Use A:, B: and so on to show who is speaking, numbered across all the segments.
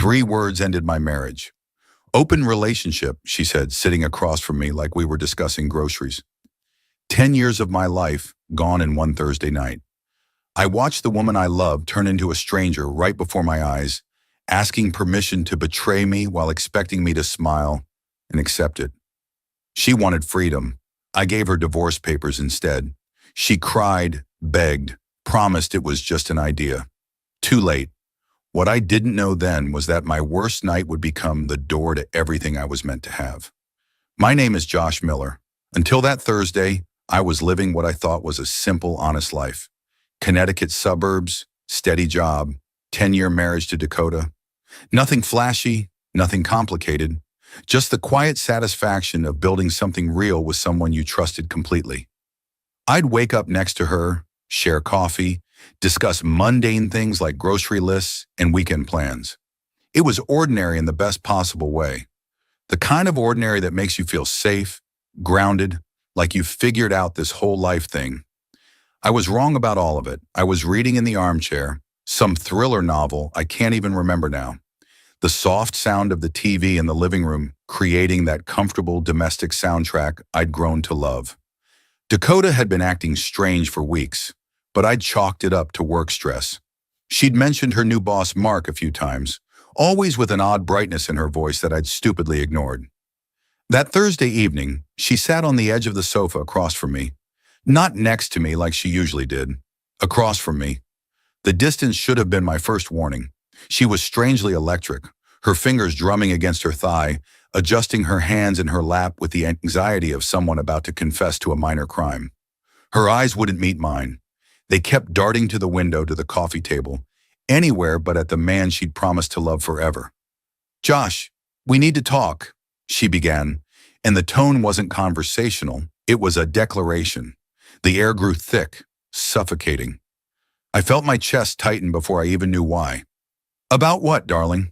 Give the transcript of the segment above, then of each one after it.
A: 3 words ended my marriage. Open relationship, she said, sitting across from me like we were discussing groceries. 10 years of my life gone in one Thursday night. I watched the woman I loved turn into a stranger right before my eyes, asking permission to betray me while expecting me to smile and accept it. She wanted freedom. I gave her divorce papers instead. She cried, begged, promised it was just an idea. Too late. What I didn't know then was that my worst night would become the door to everything I was meant to have. My name is Josh Miller. Until that Thursday, I was living what I thought was a simple, honest life. Connecticut suburbs, steady job, 10-year marriage to Dakota. Nothing flashy, nothing complicated, just the quiet satisfaction of building something real with someone you trusted completely. I'd wake up next to her, share coffee, discuss mundane things like grocery lists and weekend plans. It was ordinary in the best possible way. The kind of ordinary that makes you feel safe, grounded, like you've figured out this whole life thing. I was wrong about all of it. I was reading in the armchair, some thriller novel I can't even remember now. The soft sound of the TV in the living room creating that comfortable domestic soundtrack I'd grown to love. Dakota had been acting strange for weeks, but I'd chalked it up to work stress. She'd mentioned her new boss, Mark, a few times, always with an odd brightness in her voice that I'd stupidly ignored. That Thursday evening, she sat on the edge of the sofa across from me, not next to me like she usually did, across from me. The distance should have been my first warning. She was strangely electric, her fingers drumming against her thigh, adjusting her hands in her lap with the anxiety of someone about to confess to a minor crime. Her eyes wouldn't meet mine. They kept darting to the window, to the coffee table, anywhere but at the man she'd promised to love forever. "Josh, we need to talk," she began, and the tone wasn't conversational, it was a declaration. The air grew thick, suffocating. I felt my chest tighten before I even knew why. "About what, darling?"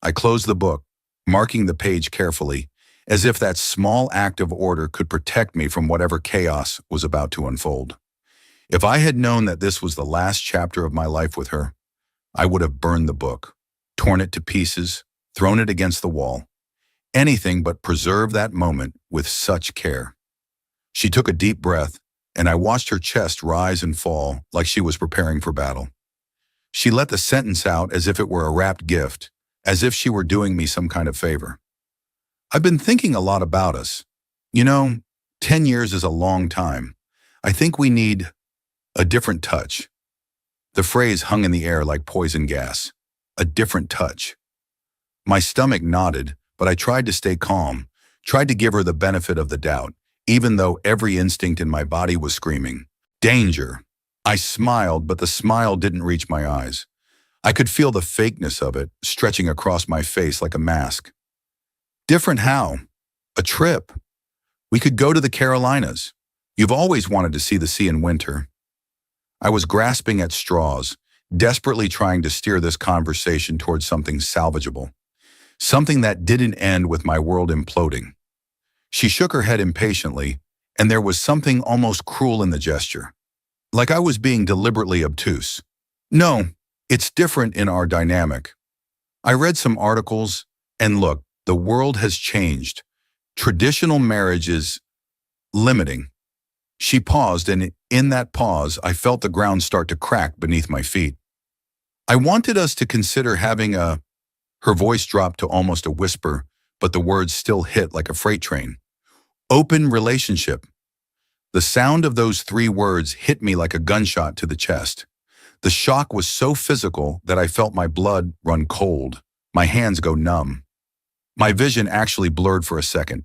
A: I closed the book, marking the page carefully, as if that small act of order could protect me from whatever chaos was about to unfold. If I had known that this was the last chapter of my life with her, I would have burned the book, torn it to pieces, thrown it against the wall. Anything but preserve that moment with such care. She took a deep breath, and I watched her chest rise and fall like she was preparing for battle. She let the sentence out as if it were a wrapped gift, as if she were doing me some kind of favor. "I've been thinking a lot about us. 10 years is a long time. I think we need a different touch." The phrase hung in the air like poison gas. A different touch. My stomach nodded, but I tried to stay calm, tried to give her the benefit of the doubt, even though every instinct in my body was screaming, "Danger!" I smiled, but the smile didn't reach my eyes. I could feel the fakeness of it stretching across my face like a mask. "Different how?" "A trip. We could go to the Carolinas. You've always wanted to see the sea in winter." I was grasping at straws, desperately trying to steer this conversation towards something salvageable, something that didn't end with my world imploding. She shook her head impatiently, and there was something almost cruel in the gesture, like I was being deliberately obtuse. "No, it's different in our dynamic. I read some articles, and look, the world has changed. Traditional marriage is limiting." She paused, and in that pause, I felt the ground start to crack beneath my feet. "I wanted us to consider having a—" Her voice dropped to almost a whisper, but the words still hit like a freight train. "Open relationship." The sound of those 3 words hit me like a gunshot to the chest. The shock was so physical that I felt my blood run cold, my hands go numb. My vision actually blurred for a second.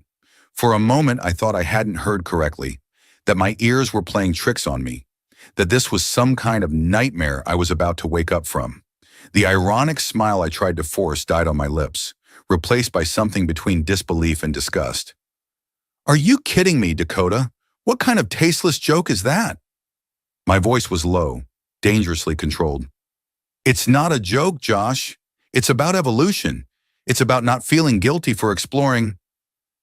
A: For a moment, I thought I hadn't heard correctly, that my ears were playing tricks on me, that this was some kind of nightmare I was about to wake up from. The ironic smile I tried to force died on my lips, replaced by something between disbelief and disgust. "Are you kidding me, Dakota? What kind of tasteless joke is that?" My voice was low, dangerously controlled. "It's not a joke, Josh. It's about evolution. It's about not feeling guilty for exploring."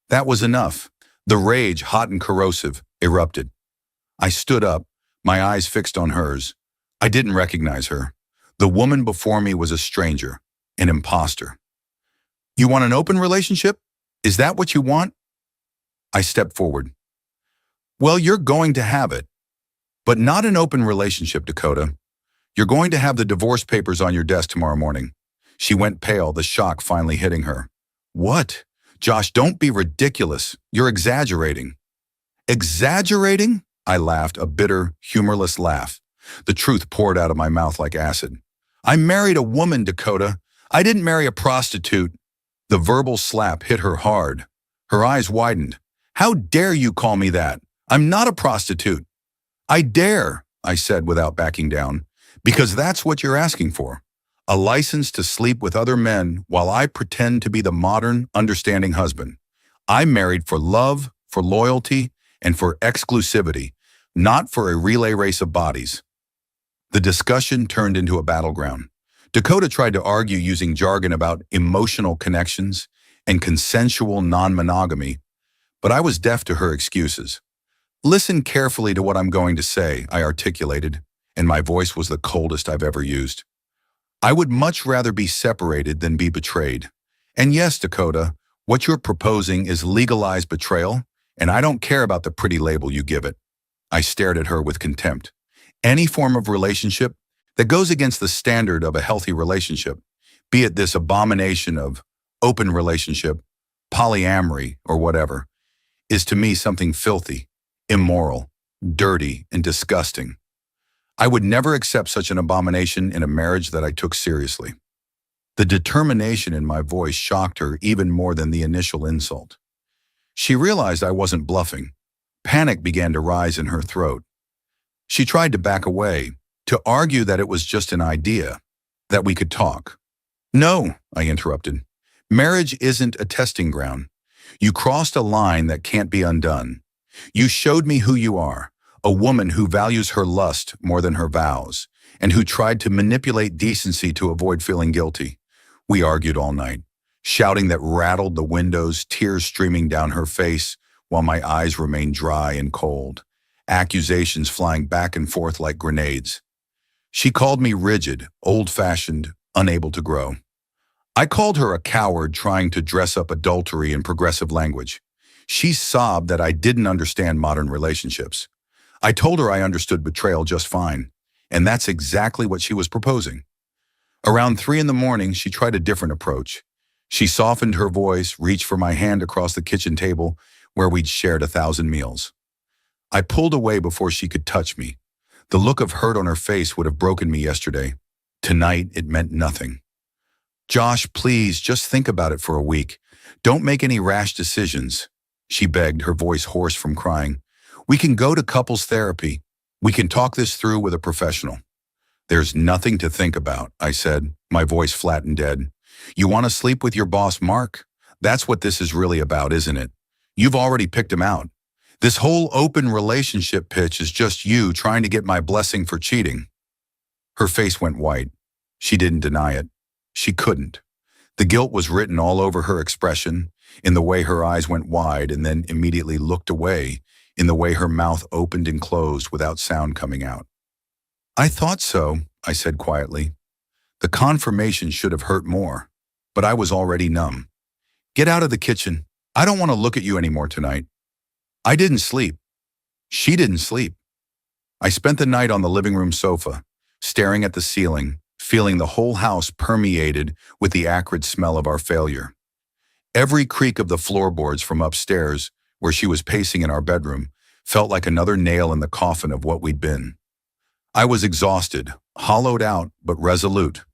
A: That was enough. The rage, hot and corrosive, erupted. I stood up, my eyes fixed on hers. I didn't recognize her. The woman before me was a stranger, an imposter. You want an open relationship? Is that what you want? I stepped forward. Well, you're going to have it, but not an open relationship, Dakota. You're going to have the divorce papers on your desk tomorrow morning. She went pale, the shock finally hitting her. What? Josh, don't be ridiculous. You're exaggerating. Exaggerating? I laughed, a bitter, humorless laugh. The truth poured out of my mouth like acid. I married a woman, Dakota. I didn't marry a prostitute. The verbal slap hit her hard. Her eyes widened. How dare you call me that? I'm not a prostitute. I dare, I said without backing down, because that's what you're asking for. A license to sleep with other men while I pretend to be the modern, understanding husband. I'm married for love, for loyalty, and for exclusivity, not for a relay race of bodies. The discussion turned into a battleground. Dakota tried to argue using jargon about emotional connections and consensual non-monogamy, but I was deaf to her excuses. Listen carefully to what I'm going to say, I articulated, and my voice was the coldest I've ever used. I would much rather be separated than be betrayed. And yes, Dakota, what you're proposing is legalized betrayal, and I don't care about the pretty label you give it. I stared at her with contempt. Any form of relationship that goes against the standard of a healthy relationship, be it this abomination of open relationship, polyamory, or whatever, is to me something filthy, immoral, dirty, and disgusting. I would never accept such an abomination in a marriage that I took seriously. The determination in my voice shocked her even more than the initial insult. She realized I wasn't bluffing. Panic began to rise in her throat. She tried to back away, to argue that it was just an idea, that we could talk. No, I interrupted. Marriage isn't a testing ground. You crossed a line that can't be undone. You showed me who you are, a woman who values her lust more than her vows, and who tried to manipulate decency to avoid feeling guilty. We argued all night, shouting that rattled the windows, tears streaming down her face, while my eyes remained dry and cold, accusations flying back and forth like grenades. She called me rigid, old-fashioned, unable to grow. I called her a coward trying to dress up adultery in progressive language. She sobbed that I didn't understand modern relationships. I told her I understood betrayal just fine, and that's exactly what she was proposing. Around 3 a.m, she tried a different approach. She softened her voice, reached for my hand across the kitchen table where we'd shared 1,000 meals. I pulled away before she could touch me. The look of hurt on her face would have broken me yesterday. Tonight, it meant nothing. Josh, please, just think about it for a week. Don't make any rash decisions, she begged, her voice hoarse from crying. We can go to couples therapy. We can talk this through with a professional. There's nothing to think about, I said, my voice flat and dead. You want to sleep with your boss, Mark? That's what this is really about, isn't it? You've already picked him out. This whole open relationship pitch is just you trying to get my blessing for cheating. Her face went white. She didn't deny it. She couldn't. The guilt was written all over her expression, in the way her eyes went wide and then immediately looked away, in the way her mouth opened and closed without sound coming out. I thought so, I said quietly. The confirmation should have hurt more, but I was already numb. Get out of the kitchen. I don't want to look at you anymore tonight. I didn't sleep. She didn't sleep. I spent the night on the living room sofa, staring at the ceiling, feeling the whole house permeated with the acrid smell of our failure. Every creak of the floorboards from upstairs, where she was pacing in our bedroom, felt like another nail in the coffin of what we'd been. I was exhausted, hollowed out, but resolute.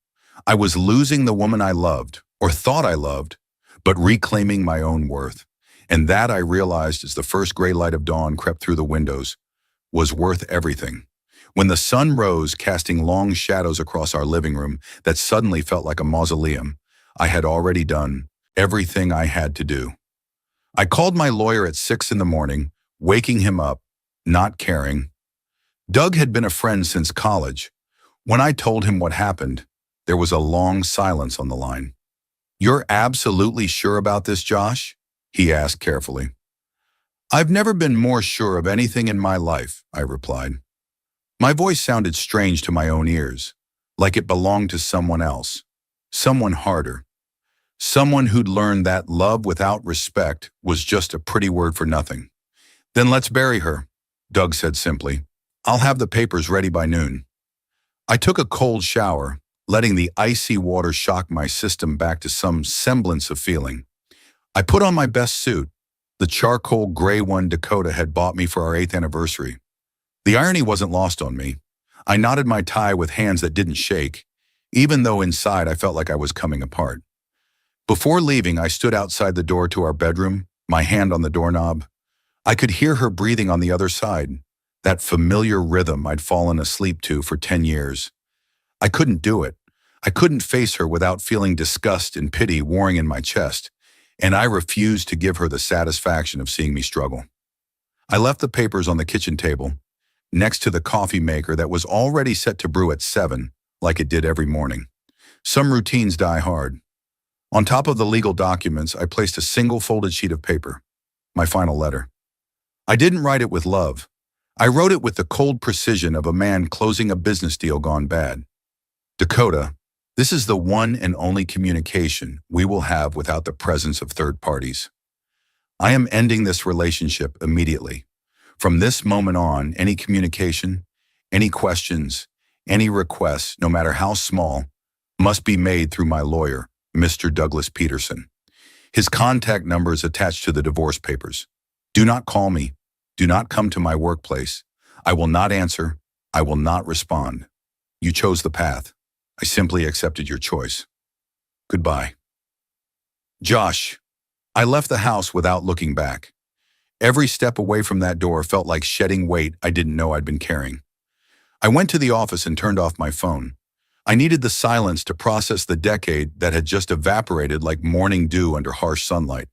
A: I was losing the woman I loved, or thought I loved, but reclaiming my own worth. And that, I realized as the first gray light of dawn crept through the windows, was worth everything. When the sun rose, casting long shadows across our living room that suddenly felt like a mausoleum, I had already done everything I had to do. I called my lawyer at 6 a.m, waking him up, not caring. Doug had been a friend since college. When I told him what happened, there was a long silence on the line. You're absolutely sure about this, Josh? He asked carefully. I've never been more sure of anything in my life, I replied. My voice sounded strange to my own ears, like it belonged to someone else. Someone harder. Someone who'd learned that love without respect was just a pretty word for nothing. Then let's bury her, Doug said simply. I'll have the papers ready by noon. I took a cold shower, letting the icy water shock my system back to some semblance of feeling. I put on my best suit, the charcoal gray one Dakota had bought me for our 8th anniversary. The irony wasn't lost on me. I knotted my tie with hands that didn't shake, even though inside I felt like I was coming apart. Before leaving, I stood outside the door to our bedroom, my hand on the doorknob. I could hear her breathing on the other side, that familiar rhythm I'd fallen asleep to for 10 years. I couldn't do it. I couldn't face her without feeling disgust and pity warring in my chest, and I refused to give her the satisfaction of seeing me struggle. I left the papers on the kitchen table, next to the coffee maker that was already set to brew at 7, like it did every morning. Some routines die hard. On top of the legal documents, I placed a single folded sheet of paper, my final letter. I didn't write it with love. I wrote it with the cold precision of a man closing a business deal gone bad. Dakota, this is the one and only communication we will have without the presence of third parties. I am ending this relationship immediately. From this moment on, any communication, any questions, any requests, no matter how small, must be made through my lawyer, Mr. Douglas Peterson. His contact number is attached to the divorce papers. Do not call me. Do not come to my workplace. I will not answer. I will not respond. You chose the path. I simply accepted your choice. Goodbye. Josh, I left the house without looking back. Every step away from that door felt like shedding weight I didn't know I'd been carrying. I went to the office and turned off my phone. I needed the silence to process the decade that had just evaporated like morning dew under harsh sunlight.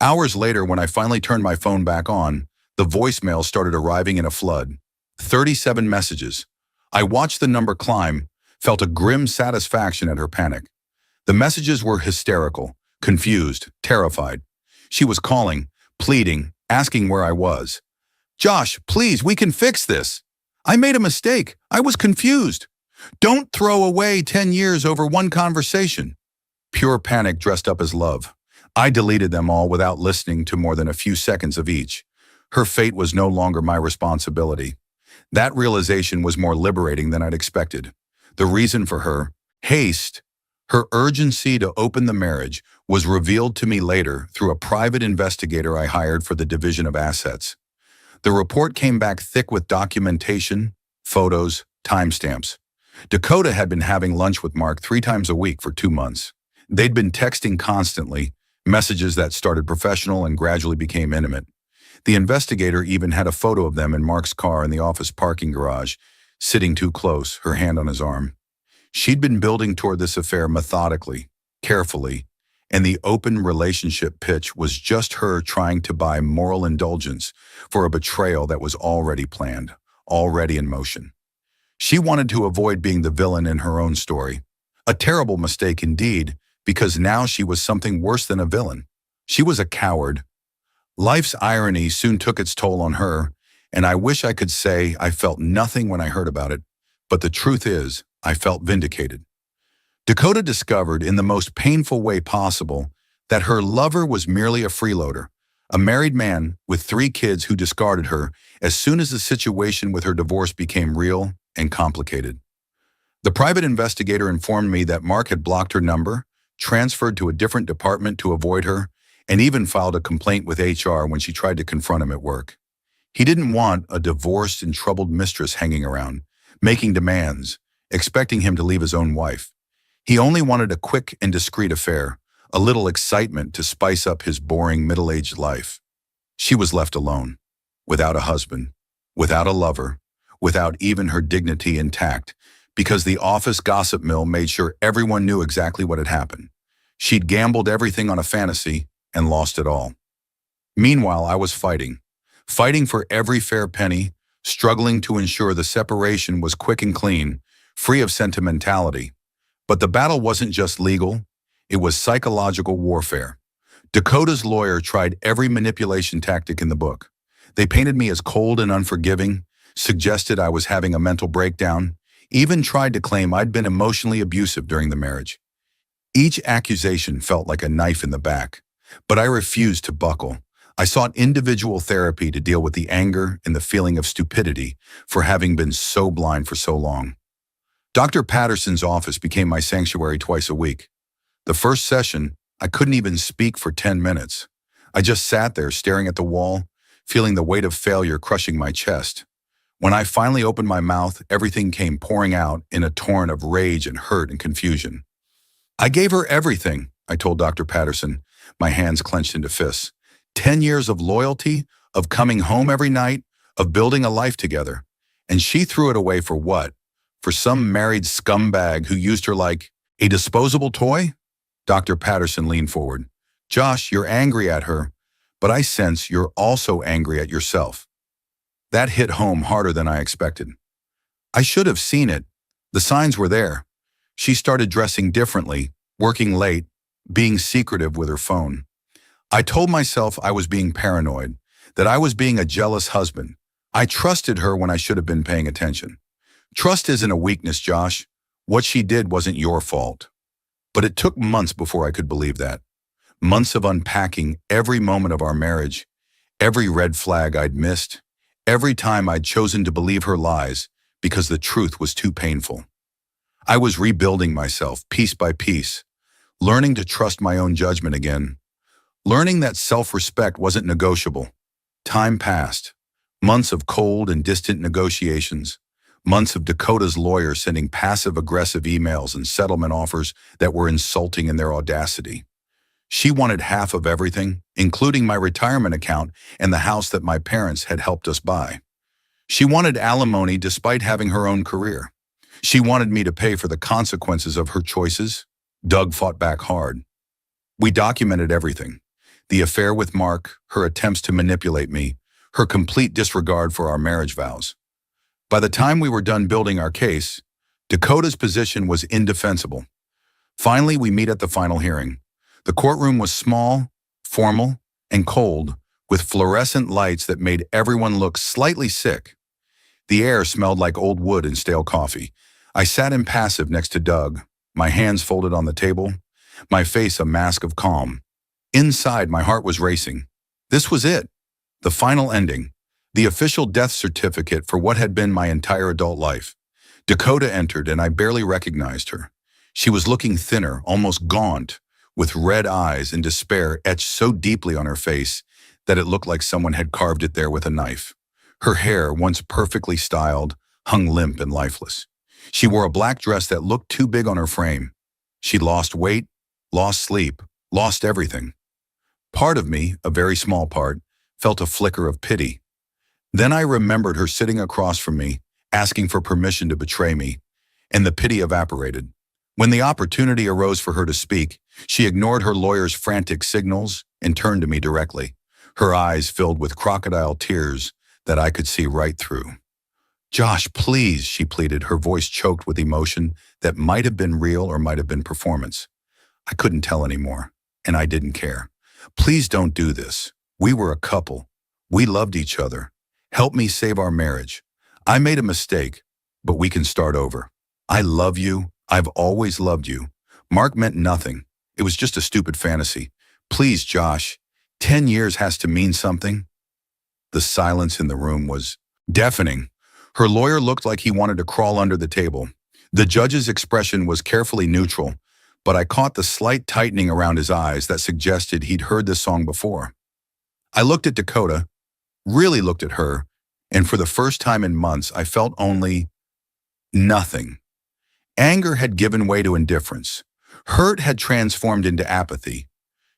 A: Hours later, when I finally turned my phone back on, the voicemail started arriving in a flood. 37 messages. I watched the number climb, felt a grim satisfaction at her panic. The messages were hysterical, confused, terrified. She was calling, pleading, asking where I was. Josh, please, we can fix this. I made a mistake. I was confused. Don't throw away 10 years over one conversation. Pure panic dressed up as love. I deleted them all without listening to more than a few seconds of each. Her fate was no longer my responsibility. That realization was more liberating than I'd expected. The reason for her haste, her urgency to open the marriage, was revealed to me later through a private investigator I hired for the division of assets. The report came back thick with documentation, photos, timestamps. Dakota had been having lunch with Mark 3 times a week for 2 months. They'd been texting constantly, messages that started professional and gradually became intimate. The investigator even had a photo of them in Mark's car in the office parking garage, sitting too close, her hand on his arm. She'd been building toward this affair methodically, carefully, and the open relationship pitch was just her trying to buy moral indulgence for a betrayal that was already planned, already in motion. She wanted to avoid being the villain in her own story. A terrible mistake indeed, because now she was something worse than a villain. She was a coward. Life's irony soon took its toll on her, and I wish I could say I felt nothing when I heard about it, but the truth is, I felt vindicated. Dakota discovered in the most painful way possible that her lover was merely a freeloader, a married man with 3 kids who discarded her as soon as the situation with her divorce became real and complicated. The private investigator informed me that Mark had blocked her number, transferred to a different department to avoid her, and even filed a complaint with HR when she tried to confront him at work. He didn't want a divorced and troubled mistress hanging around, making demands, expecting him to leave his own wife. He only wanted a quick and discreet affair, a little excitement to spice up his boring middle-aged life. She was left alone, without a husband, without a lover, without even her dignity intact, because the office gossip mill made sure everyone knew exactly what had happened. She'd gambled everything on a fantasy and lost it all. Meanwhile, I was fighting for every fair penny, struggling to ensure the separation was quick and clean, free of sentimentality. But the battle wasn't just legal, it was psychological warfare. Dakota's lawyer tried every manipulation tactic in the book. They painted me as cold and unforgiving, suggested I was having a mental breakdown, even tried to claim I'd been emotionally abusive during the marriage. Each accusation felt like a knife in the back, but I refused to buckle. I sought individual therapy to deal with the anger and the feeling of stupidity for having been so blind for so long. Dr. Patterson's office became my sanctuary twice a week. The first session, I couldn't even speak for 10 minutes. I just sat there staring at the wall, feeling the weight of failure crushing my chest. When I finally opened my mouth, everything came pouring out in a torrent of rage and hurt and confusion. I gave her everything, I told Dr. Patterson, my hands clenched into fists. 10 years of loyalty, of coming home every night, of building a life together. And she threw it away for what? For some married scumbag who used her like a disposable toy? Dr. Patterson leaned forward. Josh, you're angry at her, but I sense you're also angry at yourself. That hit home harder than I expected. I should have seen it. The signs were there. She started dressing differently, working late, being secretive with her phone. I told myself I was being paranoid, that I was being a jealous husband. I trusted her when I should have been paying attention. Trust isn't a weakness, Josh. What she did wasn't your fault. But it took months before I could believe that. Months of unpacking every moment of our marriage, every red flag I'd missed, every time I'd chosen to believe her lies because the truth was too painful. I was rebuilding myself piece by piece, learning to trust my own judgment again, learning that self-respect wasn't negotiable. Time passed. Months of cold and distant negotiations, months of Dakota's lawyer sending passive-aggressive emails and settlement offers that were insulting in their audacity. She wanted half of everything, including my retirement account and the house that my parents had helped us buy. She wanted alimony despite having her own career. She wanted me to pay for the consequences of her choices. Doug fought back hard. We documented everything. The affair with Mark, her attempts to manipulate me, her complete disregard for our marriage vows. By the time we were done building our case, Dakota's position was indefensible. Finally, we meet at the final hearing. The courtroom was small, formal, and cold, with fluorescent lights that made everyone look slightly sick. The air smelled like old wood and stale coffee. I sat impassive next to Doug, my hands folded on the table, my face a mask of calm. Inside, my heart was racing. This was it, the final ending, the official death certificate for what had been my entire adult life. Dakota entered, and I barely recognized her. She was looking thinner, almost gaunt, with red eyes and despair etched so deeply on her face that it looked like someone had carved it there with a knife. Her hair, once perfectly styled, hung limp and lifeless. She wore a black dress that looked too big on her frame. She'd lost weight, lost sleep, lost everything. Part of me, a very small part, felt a flicker of pity. Then I remembered her sitting across from me, asking for permission to betray me, and the pity evaporated. When the opportunity arose for her to speak, she ignored her lawyer's frantic signals and turned to me directly, her eyes filled with crocodile tears that I could see right through. Josh, please, she pleaded, her voice choked with emotion that might have been real or might have been performance. I couldn't tell anymore, and I didn't care. Please don't do this. We were a couple. We loved each other. Help me save our marriage. I made a mistake, but we can start over. I love you. I've always loved you. Mark meant nothing. It was just a stupid fantasy. Please, Josh, 10 years has to mean something. The silence in the room was deafening. Her lawyer looked like he wanted to crawl under the table. The judge's expression was carefully neutral, but I caught the slight tightening around his eyes that suggested he'd heard this song before. I looked at Dakota, really looked at her, and for the first time in months, I felt only nothing. Anger had given way to indifference. Hurt had transformed into apathy.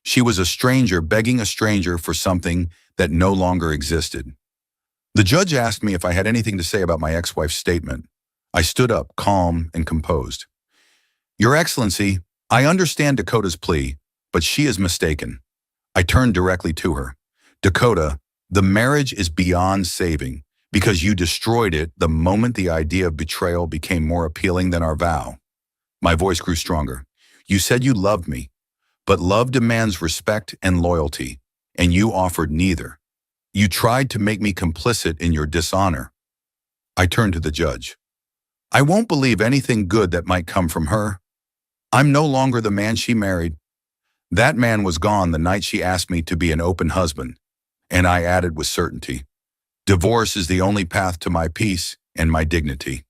A: She was a stranger begging a stranger for something that no longer existed. The judge asked me if I had anything to say about my ex-wife's statement. I stood up, calm and composed. Your Excellency, I understand Dakota's plea, but she is mistaken. I turned directly to her. Dakota, the marriage is beyond saving because you destroyed it the moment the idea of betrayal became more appealing than our vow. My voice grew stronger. You said you loved me, but love demands respect and loyalty, and you offered neither. You tried to make me complicit in your dishonor. I turned to the judge. I won't believe anything good that might come from her. I'm no longer the man she married. That man was gone the night she asked me to be an open husband, and I added with certainty, divorce is the only path to my peace and my dignity.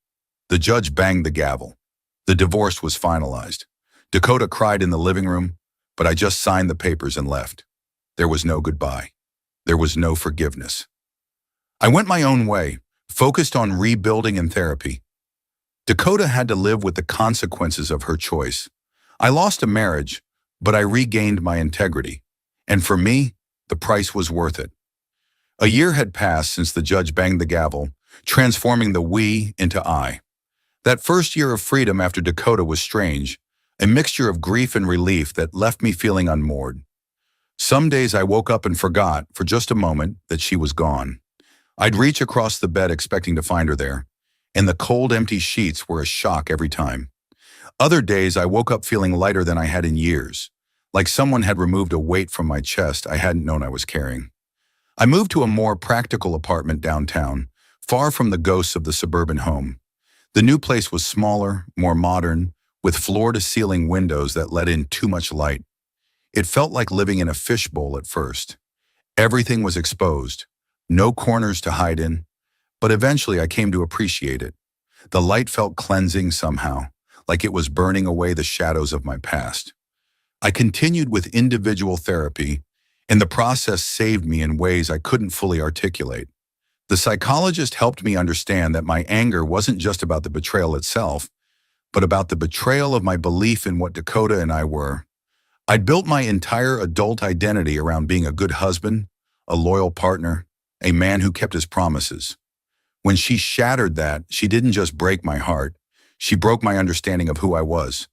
A: The judge banged the gavel. The divorce was finalized. Dakota cried in the living room, but I just signed the papers and left. There was no goodbye. There was no forgiveness. I went my own way, focused on rebuilding and therapy. Dakota had to live with the consequences of her choice. I lost a marriage, but I regained my integrity. And for me, the price was worth it. A year had passed since the judge banged the gavel, transforming the we into I. That first year of freedom after Dakota was strange, a mixture of grief and relief that left me feeling unmoored. Some days I woke up and forgot, for just a moment, that she was gone. I'd reach across the bed expecting to find her there, and the cold, empty sheets were a shock every time. Other days I woke up feeling lighter than I had in years, like someone had removed a weight from my chest I hadn't known I was carrying. I moved to a more practical apartment downtown, far from the ghosts of the suburban home. The new place was smaller, more modern, with floor-to-ceiling windows that let in too much light. It felt like living in a fishbowl at first. Everything was exposed, no corners to hide in, but eventually I came to appreciate it. The light felt cleansing somehow, like it was burning away the shadows of my past. I continued with individual therapy, and the process saved me in ways I couldn't fully articulate. The psychologist helped me understand that my anger wasn't just about the betrayal itself, but about the betrayal of my belief in what Dakota and I were. I'd built my entire adult identity around being a good husband, a loyal partner, a man who kept his promises. When she shattered that, she didn't just break my heart, she broke my understanding of who I was.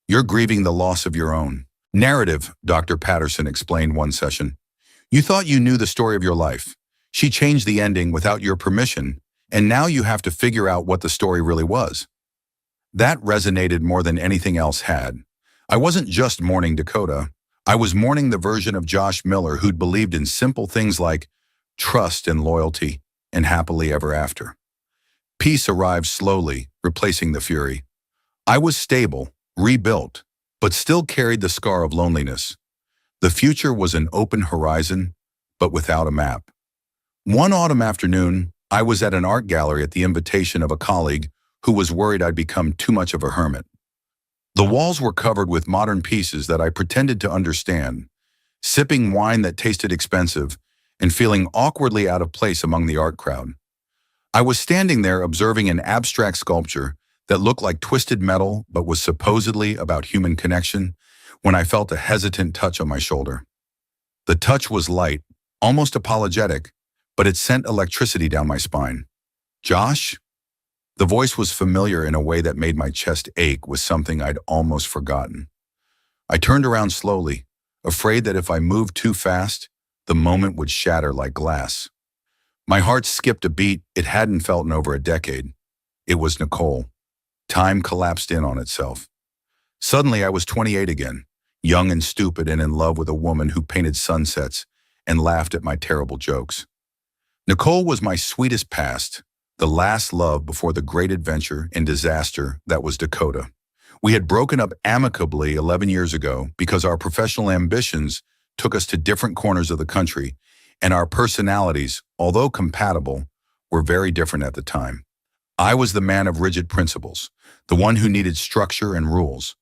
A: You're grieving the loss of your own narrative, Dr. Patterson explained one session. You thought you knew the story of your life. She changed the ending without your permission, and now you have to figure out what the story really was. That resonated more than anything else had. I wasn't just mourning Dakota. I was mourning the version of Josh Miller who'd believed in simple things like trust and loyalty and happily ever after. Peace arrived slowly, replacing the fury. I was stable, rebuilt, but still carried the scar of loneliness. The future was an open horizon, but without a map. One autumn afternoon, I was at an art gallery at the invitation of a colleague who was worried I'd become too much of a hermit. The walls were covered with modern pieces that I pretended to understand, sipping wine that tasted expensive and feeling awkwardly out of place among the art crowd. I was standing there observing an abstract sculpture that looked like twisted metal but was supposedly about human connection when I felt a hesitant touch on my shoulder. The touch was light, almost apologetic, but it sent electricity down my spine. Josh? The voice was familiar in a way that made my chest ache with something I'd almost forgotten. I turned around slowly, afraid that if I moved too fast, the moment would shatter like glass. My heart skipped a beat it hadn't felt in over a decade. It was Nicole. Time collapsed in on itself. Suddenly I was 28 again, young and stupid and in love with a woman who painted sunsets and laughed at my terrible jokes. Nicole was my sweetest past, the last love before the great adventure and disaster that was Dakota. We had broken up amicably 11 years ago because our professional ambitions took us to different corners of the country, and our personalities, although compatible, were very different at the time. I was the man of rigid principles, the one who needed structure and rules.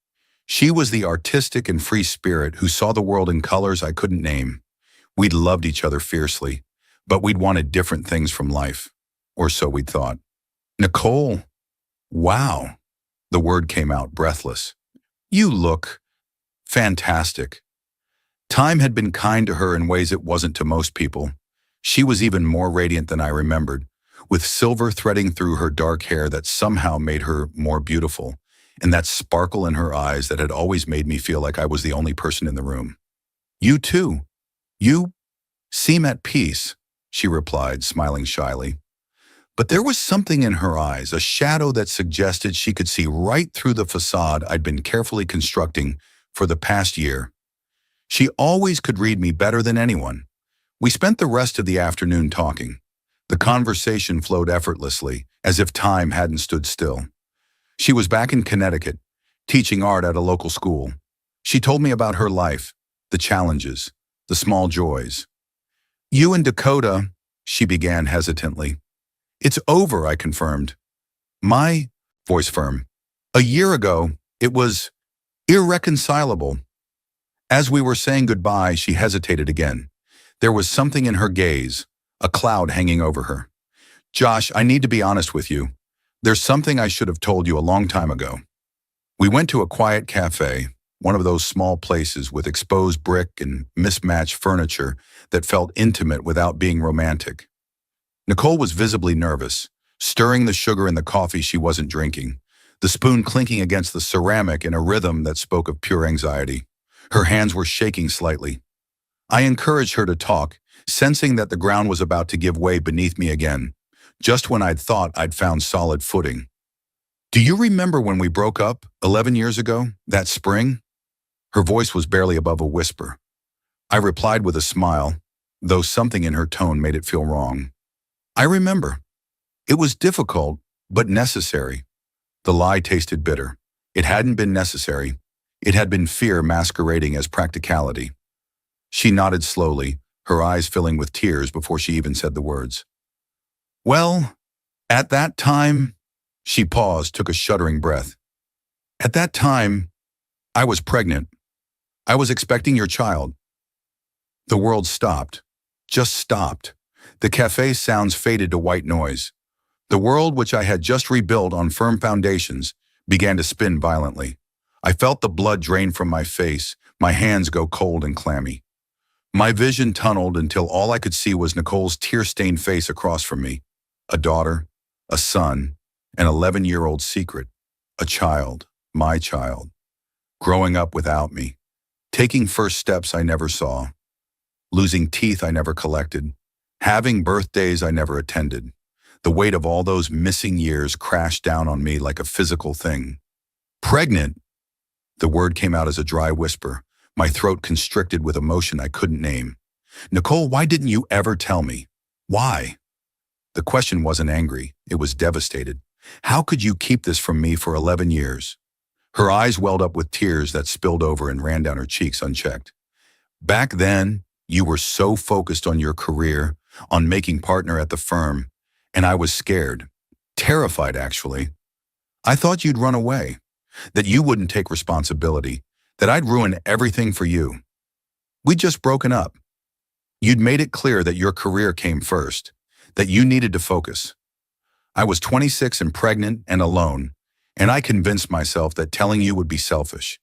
A: She was the artistic and free spirit who saw the world in colors I couldn't name. We'd loved each other fiercely, but we'd wanted different things from life. Or so we'd thought. Nicole, wow, the word came out breathless. You look fantastic. Time had been kind to her in ways it wasn't to most people. She was even more radiant than I remembered, with silver threading through her dark hair that somehow made her more beautiful, and that sparkle in her eyes that had always made me feel like I was the only person in the room. You too. You seem at peace, she replied, smiling shyly. But there was something in her eyes, a shadow that suggested she could see right through the facade I'd been carefully constructing for the past year. She always could read me better than anyone. We spent the rest of the afternoon talking. The conversation flowed effortlessly, as if time hadn't stood still. She was back in Connecticut, teaching art at a local school. She told me about her life, the challenges, the small joys. You and Dakota, she began hesitantly. It's over, I confirmed. My voice firm. A year ago, it was irreconcilable. As we were saying goodbye, she hesitated again. There was something in her gaze, a cloud hanging over her. Josh, I need to be honest with you. There's something I should have told you a long time ago. We went to a quiet cafe, one of those small places with exposed brick and mismatched furniture that felt intimate without being romantic. Nicole was visibly nervous, stirring the sugar in the coffee she wasn't drinking, the spoon clinking against the ceramic in a rhythm that spoke of pure anxiety. Her hands were shaking slightly. I encouraged her to talk, sensing that the ground was about to give way beneath me again, just when I'd thought I'd found solid footing. Do you remember when we broke up 11 years ago, that spring? Her voice was barely above a whisper. I replied with a smile, though something in her tone made it feel wrong. I remember. It was difficult, but necessary. The lie tasted bitter. It hadn't been necessary. It had been fear masquerading as practicality. She nodded slowly, her eyes filling with tears before she even said the words. Well, at that time, she paused, took a shuddering breath. At that time, I was pregnant. I was expecting your child. The world stopped. Just stopped. The cafe's sounds faded to white noise. The world, which I had just rebuilt on firm foundations, began to spin violently. I felt the blood drain from my face, my hands go cold and clammy. My vision tunneled until all I could see was Nicole's tear-stained face across from me. A daughter, a son, an 11-year-old secret, a child, my child, growing up without me, taking first steps I never saw, losing teeth I never collected, having birthdays I never attended. The weight of all those missing years crashed down on me like a physical thing. Pregnant! The word came out as a dry whisper, my throat constricted with emotion I couldn't name. Nicole, why didn't you ever tell me? Why? The question wasn't angry, it was devastated. How could you keep this from me for 11 years? Her eyes welled up with tears that spilled over and ran down her cheeks unchecked. Back then, you were so focused on your career, on making partner at the firm, and I was scared, terrified actually. I thought you'd run away, that you wouldn't take responsibility, that I'd ruin everything for you. We'd just broken up. You'd made it clear that your career came first, that you needed to focus. I was 26 and pregnant and alone, and I convinced myself that telling you would be selfish,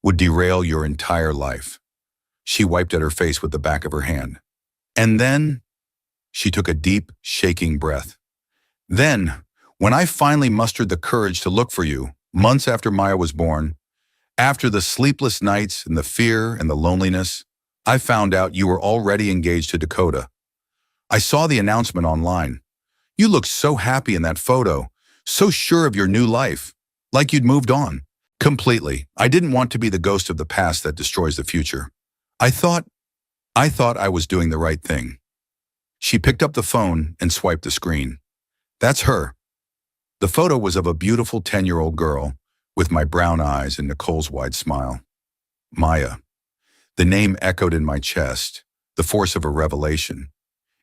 A: would derail your entire life. She wiped at her face with the back of her hand. And then, she took a deep, shaking breath. Then, when I finally mustered the courage to look for you, months after Maya was born, after the sleepless nights and the fear and the loneliness, I found out you were already engaged to Dakota. I saw the announcement online. You looked so happy in that photo, so sure of your new life, like you'd moved on. Completely. I didn't want to be the ghost of the past that destroys the future. I thought I was doing the right thing. She picked up the phone and swiped the screen. That's her. The photo was of a beautiful 10-year-old girl with my brown eyes and Nicole's wide smile. Maya. The name echoed in my chest, the force of a revelation.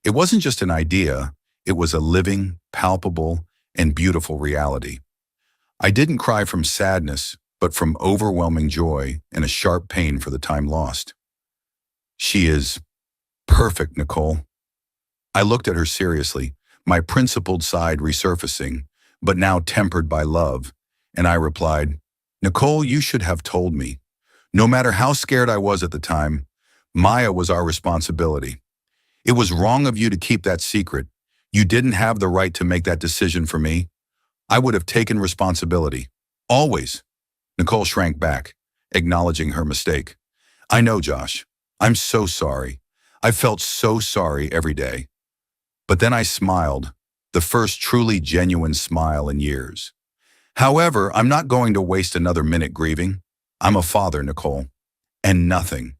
A: It wasn't just an idea, it was a living, palpable, and beautiful reality. I didn't cry from sadness, but from overwhelming joy and a sharp pain for the time lost. She is perfect, Nicole. I looked at her seriously, my principled side resurfacing, but now tempered by love, and I replied, Nicole, you should have told me. No matter how scared I was at the time, Maya was our responsibility. It was wrong of you to keep that secret. You didn't have the right to make that decision for me. I would have taken responsibility. Always. Nicole shrank back, acknowledging her mistake. I know, Josh. I'm so sorry. I felt so sorry every day. But then I smiled, the first truly genuine smile in years. However, I'm not going to waste another minute grieving. I'm a father, Nicole, and nothing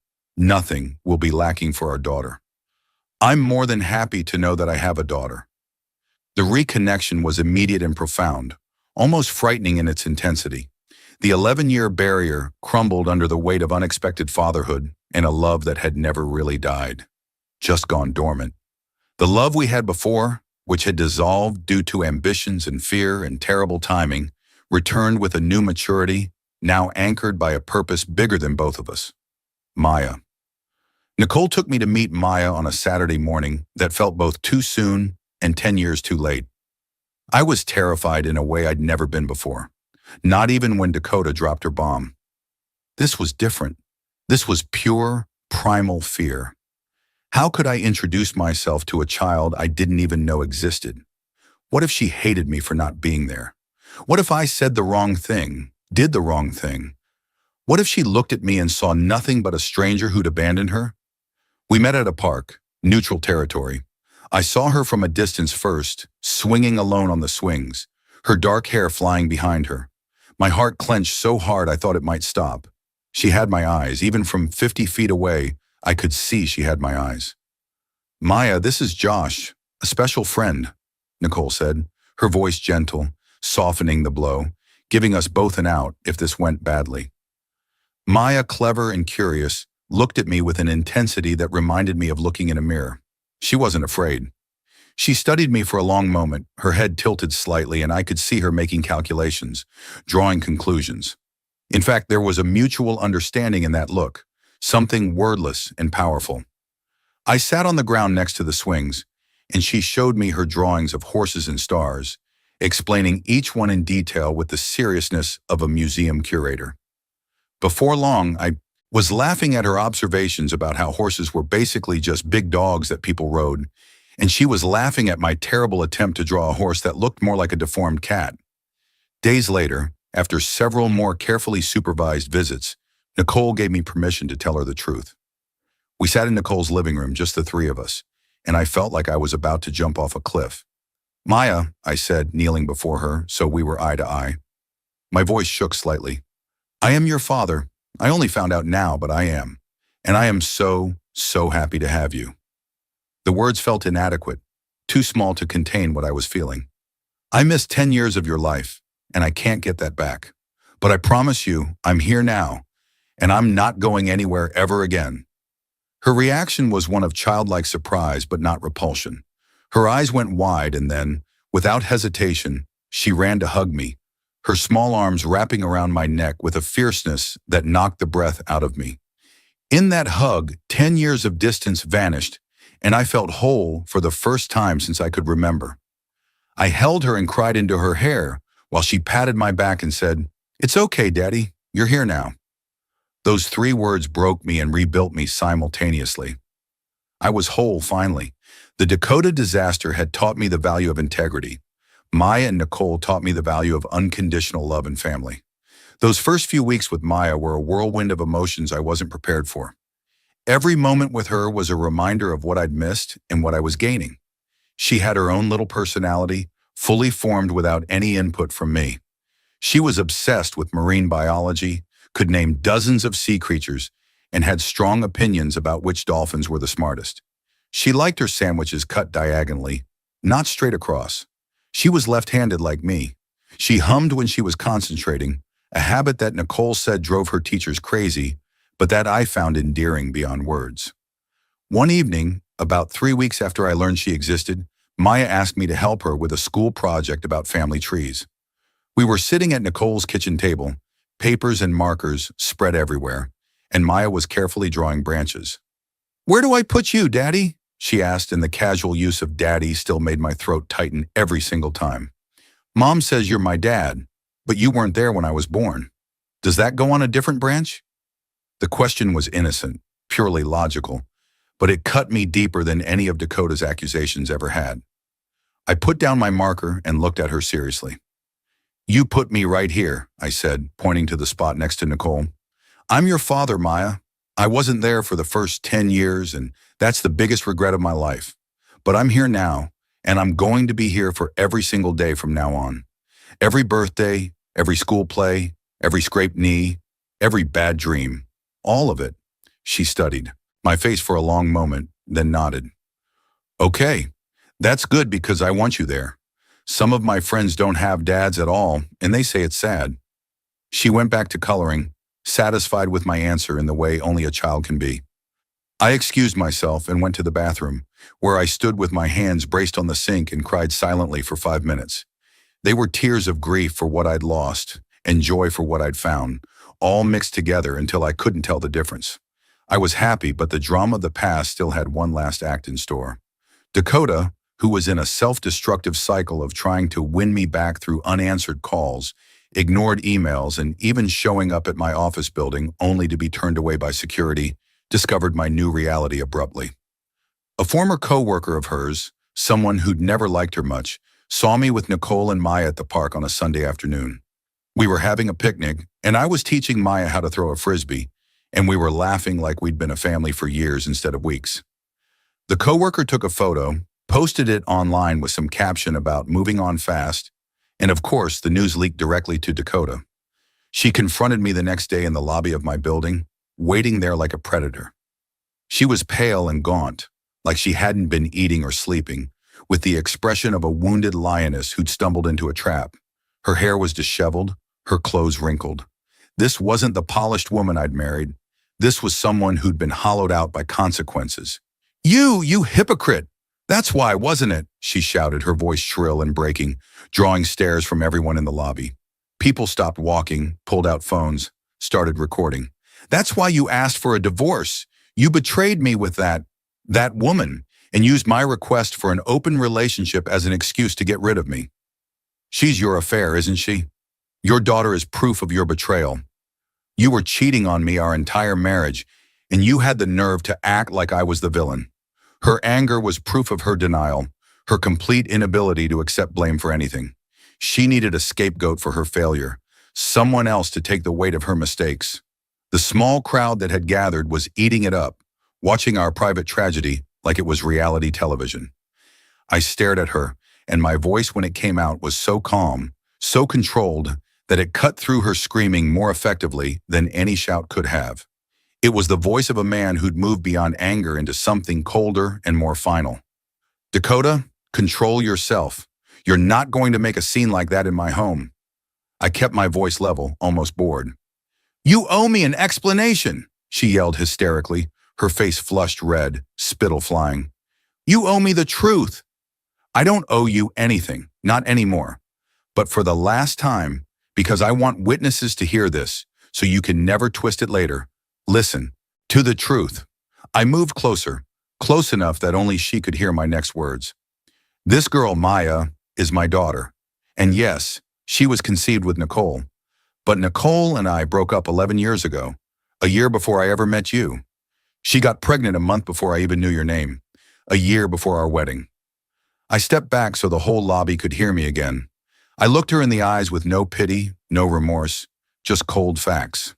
A: will be lacking for our daughter. I'm more than happy to know that I have a daughter. The reconnection was immediate and profound, almost frightening in its intensity. The 11-year barrier crumbled under the weight of unexpected fatherhood and a love that had never really died, just gone dormant. The love we had before, which had dissolved due to ambitions and fear and terrible timing, returned with a new maturity, now anchored by a purpose bigger than both of us. Maya. Nicole took me to meet Maya on a Saturday morning that felt both too soon and 10 years too late. I was terrified in a way I'd never been before, not even when Dakota dropped her bomb. This was different. This was pure, primal fear. How could I introduce myself to a child I didn't even know existed? What if she hated me for not being there? What if I said the wrong thing, did the wrong thing? What if she looked at me and saw nothing but a stranger who'd abandoned her? We met at a park, neutral territory. I saw her from a distance first, swinging alone on the swings, her dark hair flying behind her. My heart clenched so hard I thought it might stop. She had my eyes. Even from 50 feet away, I could see she had my eyes. Maya, this is Josh, a special friend, Nicole said, her voice gentle, softening the blow, giving us both an out if this went badly. Maya, clever and curious, looked at me with an intensity that reminded me of looking in a mirror. She wasn't afraid. She studied me for a long moment, her head tilted slightly, and I could see her making calculations, drawing conclusions. In fact, there was a mutual understanding in that look, something wordless and powerful. I sat on the ground next to the swings, and she showed me her drawings of horses and stars, explaining each one in detail with the seriousness of a museum curator. Before long, I was laughing at her observations about how horses were basically just big dogs that people rode, and she was laughing at my terrible attempt to draw a horse that looked more like a deformed cat. Days later, after several more carefully supervised visits, Nicole gave me permission to tell her the truth. We sat in Nicole's living room, just the three of us, and I felt like I was about to jump off a cliff. Maya, I said, kneeling before her so we were eye to eye. My voice shook slightly. I am your father. I only found out now, but I am. And I am so happy to have you. The words felt inadequate, too small to contain what I was feeling. I missed 10 years of your life, and I can't get that back. But I promise you, I'm here now, and I'm not going anywhere ever again. Her reaction was one of childlike surprise, but not repulsion. Her eyes went wide, and then, without hesitation, she ran to hug me, her small arms wrapping around my neck with a fierceness that knocked the breath out of me. In that hug, 10 years of distance vanished, and I felt whole for the first time since I could remember. I held her and cried into her hair while she patted my back and said, "It's okay, Daddy, you're here now." Those 3 words broke me and rebuilt me simultaneously. I was whole finally. The Dakota disaster had taught me the value of integrity. Maya and Nicole taught me the value of unconditional love and family. Those first few weeks with Maya were a whirlwind of emotions I wasn't prepared for. Every moment with her was a reminder of what I'd missed and what I was gaining. She had her own little personality, fully formed without any input from me. She was obsessed with marine biology, could name dozens of sea creatures, and had strong opinions about which dolphins were the smartest. She liked her sandwiches cut diagonally, not straight across. She was left-handed like me. She hummed when she was concentrating, a habit that Nicole said drove her teachers crazy, but that I found endearing beyond words. One evening, about 3 weeks after I learned she existed, Maya asked me to help her with a school project about family trees. We were sitting at Nicole's kitchen table, papers and markers spread everywhere, and Maya was carefully drawing branches. "Where do I put you, Daddy?" she asked, and the casual use of Daddy still made my throat tighten every single time. "Mom says you're my dad, but you weren't there when I was born. Does that go on a different branch?" The question was innocent, purely logical, but it cut me deeper than any of Dakota's accusations ever had. I put down my marker and looked at her seriously. "You put me right here," I said, pointing to the spot next to Nicole. "I'm your father, Maya. I wasn't there for the first 10 years, and that's the biggest regret of my life. But I'm here now, and I'm going to be here for every single day from now on. Every birthday, every school play, every scraped knee, every bad dream. All of it." She studied my face for a long moment, then nodded. "Okay, that's good because I want you there. Some of my friends don't have dads at all, and they say it's sad." She went back to coloring, satisfied with my answer in the way only a child can be. I excused myself and went to the bathroom, where I stood with my hands braced on the sink and cried silently for 5 minutes. They were tears of grief for what I'd lost and joy for what I'd found, all mixed together until I couldn't tell the difference. I was happy, but the drama of the past still had one last act in store. Dakota, who was in a self-destructive cycle of trying to win me back through unanswered calls, ignored emails, and even showing up at my office building only to be turned away by security, discovered my new reality abruptly. A former co-worker of hers, someone who'd never liked her much, saw me with Nicole and Maya at the park on a Sunday afternoon. We were having a picnic, and I was teaching Maya how to throw a frisbee, and we were laughing like we'd been a family for years instead of weeks. The coworker took a photo, posted it online with some caption about moving on fast, and of course, the news leaked directly to Dakota. She confronted me the next day in the lobby of my building, waiting there like a predator. She was pale and gaunt, like she hadn't been eating or sleeping, with the expression of a wounded lioness who'd stumbled into a trap. Her hair was disheveled, her clothes wrinkled. This wasn't the polished woman I'd married. This was someone who'd been hollowed out by consequences. You hypocrite! That's why, wasn't it?" she shouted, her voice shrill and breaking, drawing stares from everyone in the lobby. People stopped walking, pulled out phones, started recording. "That's why you asked for a divorce. You betrayed me with that woman, and used my request for an open relationship as an excuse to get rid of me. She's your affair, isn't she? Your daughter is proof of your betrayal. You were cheating on me our entire marriage, and you had the nerve to act like I was the villain." Her anger was proof of her denial, her complete inability to accept blame for anything. She needed a scapegoat for her failure, someone else to take the weight of her mistakes. The small crowd that had gathered was eating it up, watching our private tragedy like it was reality television. I stared at her, and my voice when it came out was so calm, so controlled, that it cut through her screaming more effectively than any shout could have. It was the voice of a man who'd moved beyond anger into something colder and more final. "Dakota, control yourself. You're not going to make a scene like that in my home." I kept my voice level, almost bored. "You owe me an explanation," she yelled hysterically, her face flushed red, spittle flying. "You owe me the truth." "I don't owe you anything, not anymore. But for the last time, because I want witnesses to hear this, so you can never twist it later, listen to the truth." I moved closer, close enough that only she could hear my next words. "This girl, Maya, is my daughter. And yes, she was conceived with Nicole. But Nicole and I broke up 11 years ago, a year before I ever met you. She got pregnant a month before I even knew your name, a year before our wedding." I stepped back so the whole lobby could hear me again. I looked her in the eyes with no pity, no remorse, just cold facts.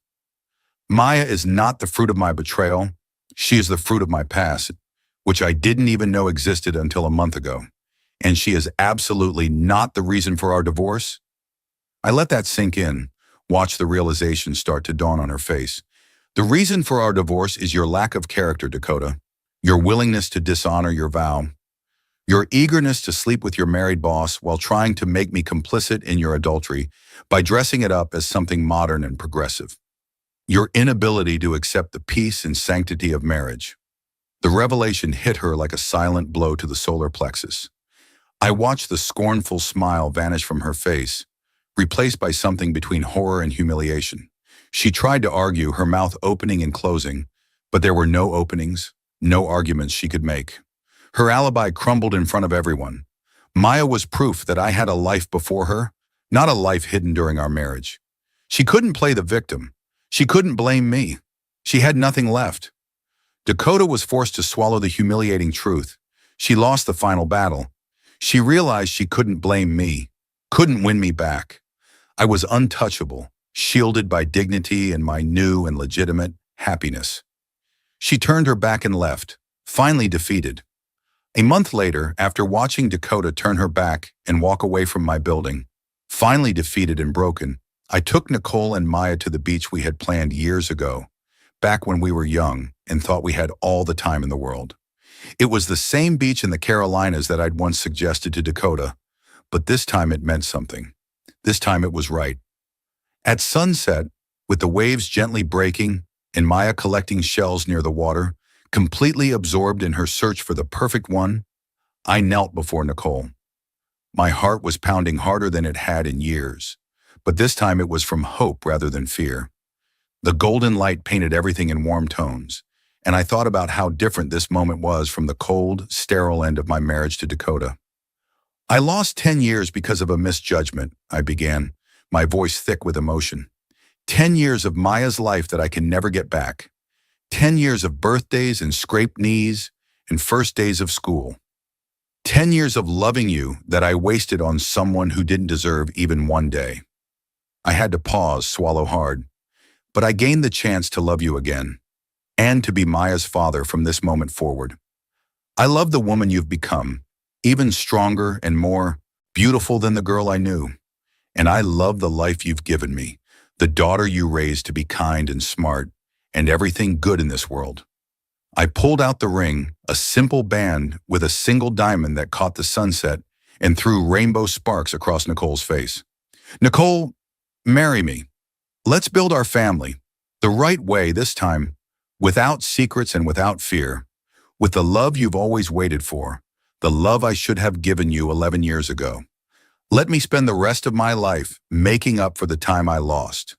A: "Maya is not the fruit of my betrayal. She is the fruit of my past, which I didn't even know existed until a month ago. And she is absolutely not the reason for our divorce." I let that sink in, watched the realization start to dawn on her face. "The reason for our divorce is your lack of character, Dakota. Your willingness to dishonor your vow. Your eagerness to sleep with your married boss while trying to make me complicit in your adultery by dressing it up as something modern and progressive. Your inability to accept the peace and sanctity of marriage." The revelation hit her like a silent blow to the solar plexus. I watched the scornful smile vanish from her face, replaced by something between horror and humiliation. She tried to argue, her mouth opening and closing, but there were no openings, no arguments she could make. Her alibi crumbled in front of everyone. Maya was proof that I had a life before her, not a life hidden during our marriage. She couldn't play the victim. She couldn't blame me. She had nothing left. Dakota was forced to swallow the humiliating truth. She lost the final battle. She realized she couldn't blame me, couldn't win me back. I was untouchable, shielded by dignity and my new and legitimate happiness. She turned her back and left, finally defeated. A month later, after watching Dakota turn her back and walk away from my building, finally defeated and broken, I took Nicole and Maya to the beach we had planned years ago, back when we were young and thought we had all the time in the world. It was the same beach in the Carolinas that I'd once suggested to Dakota, but this time it meant something. This time it was right. At sunset, with the waves gently breaking and Maya collecting shells near the water, completely absorbed in her search for the perfect one, I knelt before Nicole. My heart was pounding harder than it had in years, but this time it was from hope rather than fear. The golden light painted everything in warm tones, and I thought about how different this moment was from the cold, sterile end of my marriage to Dakota. I lost 10 years because of a misjudgment, I began, my voice thick with emotion. 10 years of Maya's life that I can never get back. 10 years of birthdays and scraped knees and first days of school. 10 years of loving you that I wasted on someone who didn't deserve even one day. I had to pause, swallow hard, but I gained the chance to love you again and to be Maya's father from this moment forward. I love the woman you've become, even stronger and more beautiful than the girl I knew. And I love the life you've given me, the daughter you raised to be kind and smart and everything good in this world. I pulled out the ring, a simple band with a single diamond that caught the sunset and threw rainbow sparks across Nicole's face. Nicole, marry me. Let's build our family, the right way this time, without secrets and without fear, with the love you've always waited for, the love I should have given you 11 years ago. Let me spend the rest of my life making up for the time I lost,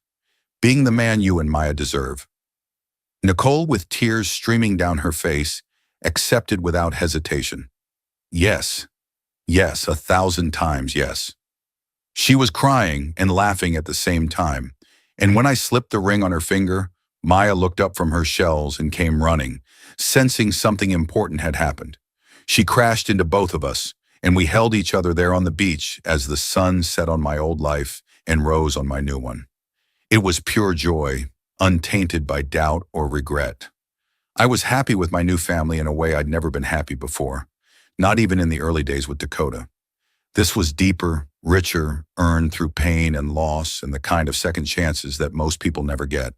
A: being the man you and Maya deserve. Nicole, with tears streaming down her face, accepted without hesitation. Yes, yes, 1,000 times yes. She was crying and laughing at the same time, and when I slipped the ring on her finger, Maya looked up from her shells and came running, sensing something important had happened. She crashed into both of us, and we held each other there on the beach as the sun set on my old life and rose on my new one. It was pure joy, untainted by doubt or regret. I was happy with my new family in a way I'd never been happy before, not even in the early days with Dakota. This was deeper, richer, earned through pain and loss and the kind of second chances that most people never get.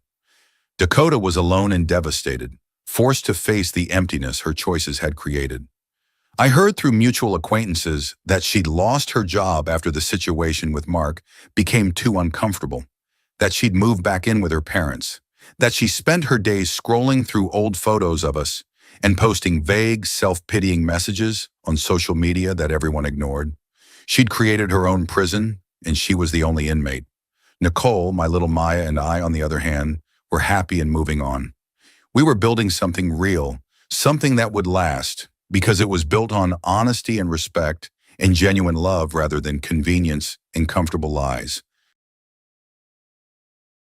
A: Dakota was alone and devastated, forced to face the emptiness her choices had created. I heard through mutual acquaintances that she'd lost her job after the situation with Mark became too uncomfortable, that she'd moved back in with her parents, that she spent her days scrolling through old photos of us and posting vague, self-pitying messages on social media that everyone ignored. She'd created her own prison, and she was the only inmate. Nicole, my little Maya, and I, on the other hand, were happy and moving on. We were building something real, something that would last, because it was built on honesty and respect and genuine love rather than convenience and comfortable lies.